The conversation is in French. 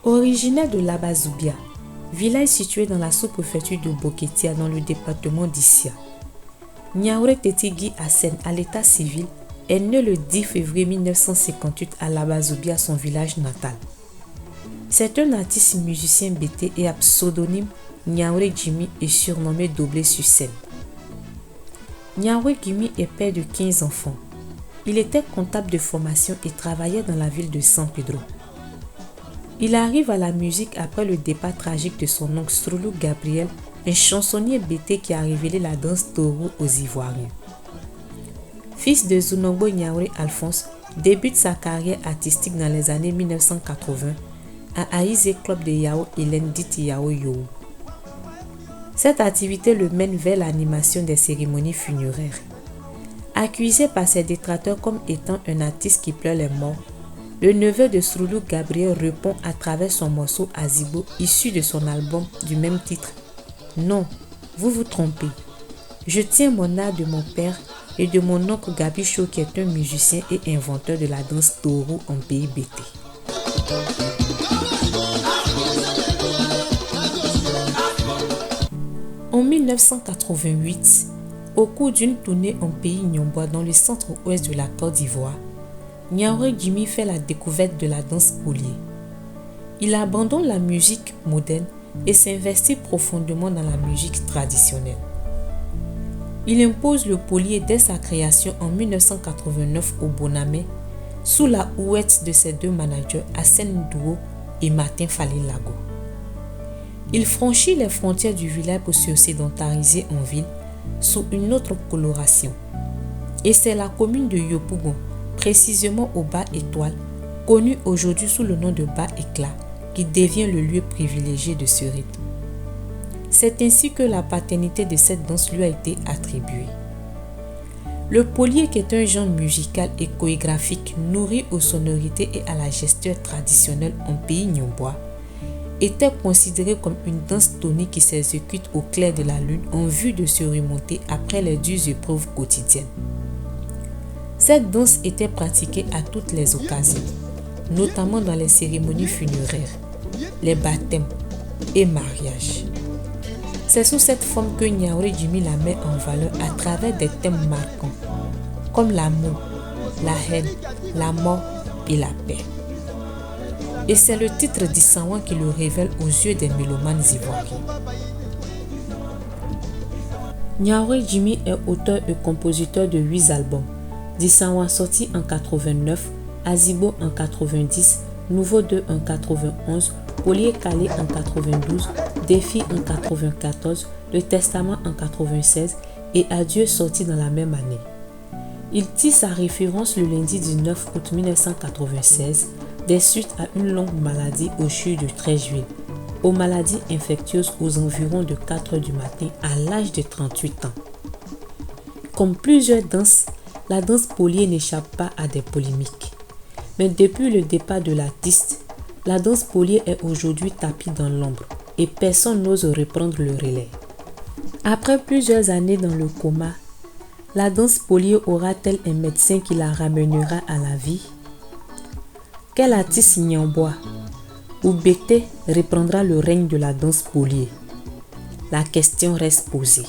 Originaire de Labazoubia, village situé dans la sous-préfecture de Boketia dans le département d'Issia, Niaouré Tetigui Hassen, à l'état civil, est né le 10 février 1958 à Labazoubia, son village natal. C'est un artiste musicien bété et à pseudonyme Niaouré Jimmy est surnommé Doblé sur scène. Niaouré Jimmy est père de 15 enfants. Il était comptable de formation et travaillait dans la ville de San Pedro. Il arrive à la musique après le départ tragique de son oncle Stroulou Gabriel, un chansonnier bété qui a révélé la danse toro aux Ivoiriens. Fils de Zunogbo Niaouré Alphonse, débute sa carrière artistique dans les années 1980 à Aïzé Club de Yao et Lendit Yao Yo. Cette activité le mène vers l'animation des cérémonies funéraires. Accusé par ses détracteurs comme étant un artiste qui pleure les morts, le neveu de Stroulou Gabriel répond à travers son morceau Azibo issu de son album du même titre. Non, vous vous trompez. Je tiens mon art de mon père et de mon oncle Gabicho qui est un musicien et inventeur de la danse toro en pays bété. En 1988, au cours d'une tournée en pays Nyombois dans le centre-ouest de la Côte d'Ivoire, Niaouré Jimmy fait la découverte de la danse polier. Il abandonne la musique moderne et s'investit profondément dans la musique traditionnelle. Il impose le polier dès sa création en 1989 au Bonamé, sous la houlette de ses deux managers Hassen Douo et Martin Falilago. Il franchit les frontières du village pour se sédentariser en ville sous une autre coloration. Et c'est la commune de Yopougon, précisément au Bas Étoile, connue aujourd'hui sous le nom de Bas Éclat, qui devient le lieu privilégié de ce rythme. C'est ainsi que la paternité de cette danse lui a été attribuée. Le polier, qui est un genre musical et chorégraphique nourri aux sonorités et à la gestuelle traditionnelle en pays nyombois, était considéré comme une danse tonique qui s'exécute au clair de la lune en vue de se remonter après les dures épreuves quotidiennes. Cette danse était pratiquée à toutes les occasions, notamment dans les cérémonies funéraires, les baptêmes et mariages. C'est sous cette forme que Niaouré Jimmy la met en valeur à travers des thèmes marquants, comme l'amour, la haine, la mort et la paix. Et c'est le titre d'Issaouan qui le révèle aux yeux des mélomanes ivoiriens. Niaouré Jimmy est auteur et compositeur de 8 albums. D'Issaouan sorti en 89, Azibo en 90, Nouveau 2 en 91, Polier Calé en 92, Défi en 94, Le Testament en 96 et Adieu sorti dans la même année. Il tire sa référence le lundi 19 août 1996 des suites à une longue maladie au CHU de 13 juillet, aux maladies infectieuses aux environs de 4 h du matin à l'âge de 38 ans. Comme plusieurs danses, la danse polier n'échappe pas à des polémiques. Mais depuis le départ de l'artiste, la danse polier est aujourd'hui tapie dans l'ombre et personne n'ose reprendre le relais. Après plusieurs années dans le coma, la danse polier aura-t-elle un médecin qui la ramènera à la vie? Quel artiste nyombois ou bété reprendra le règne de la danse polier? La question reste posée.